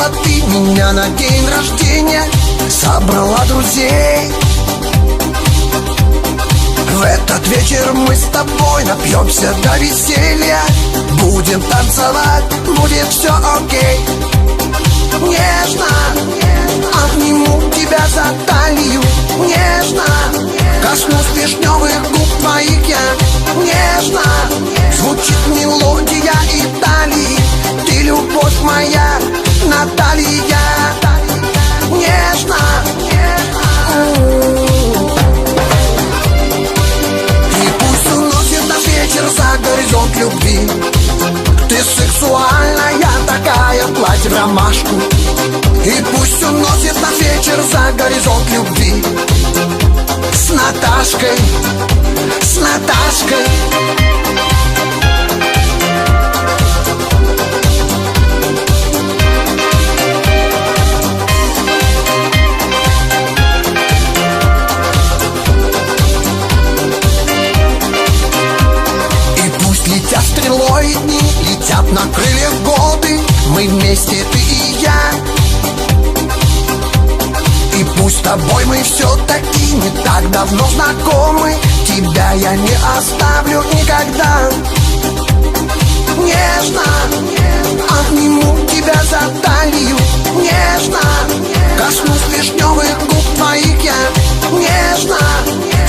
пригласила ты меня на день рождения, собрала друзей. В этот вечер мы с тобой напьемся до веселья, будем танцевать, будет все окей. Нежно обниму тебя за талию, нежно коснусь вишневых губ твоих я. Нежно звучит мелодия Италии, ты любовь моя, Наталья. Нежно и пусть уносит наш вечер за горизонт любви. Ты сексуальная такая, платье в ромашку. И пусть уносит наш вечер за горизонт любви. С Наташкой, с Наташкой. И пусть летят стрелой дни, летят на крыльях годы, мы вместе, ты и я. И пусть с тобой мы все-таки не так давно знакомы, тебя я не оставлю никогда. Нежно обниму тебя за талию, нежно коснусь вишневых губ твоих я. Нежно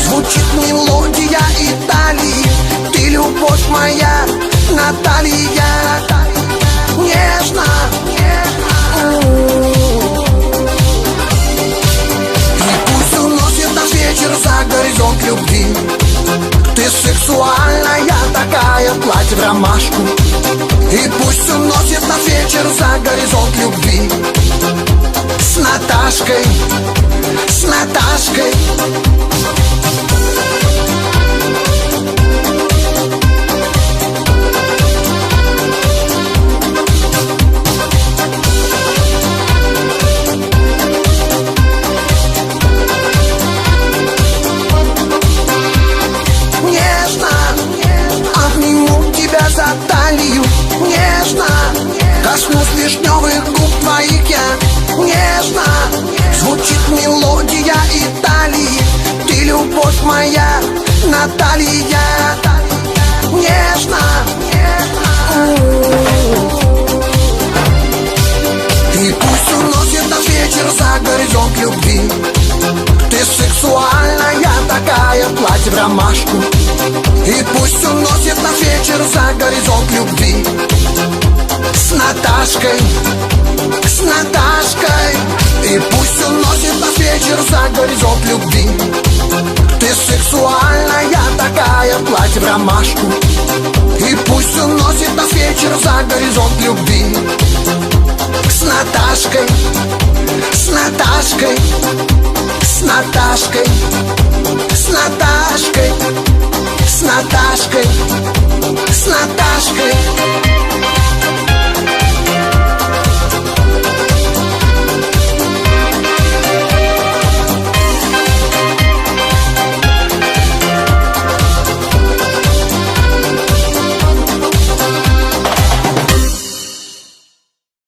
звучит мелодия Италии, ты любовь моя, Наталья. Нежно вечер за горизонт любви. Ты сексуальная такая, платье в ромашку. И пусть уносит наш вечер за горизонт любви. С Наташкой, с Наташкой. За талию, нежно коснусь вишневых губ твоих я. Нежно звучит мелодия Италии, ты любовь моя, Наталья. Нежно и пусть уносит наш вечер за горизонт любви. Ты сексуальная такая, платье в ромашку. И пусть уносит наш вечер за горизонт любви. С Наташкой, с Наташкой. И пусть уносит наш вечер за горизонт любви. Ты сексуальная такая, платье в ромашку. И пусть уносит наш вечер за горизонт любви. С Наташкой, с Наташкой, с Наташкой, с Наташкой, с Наташкой, с Наташкой.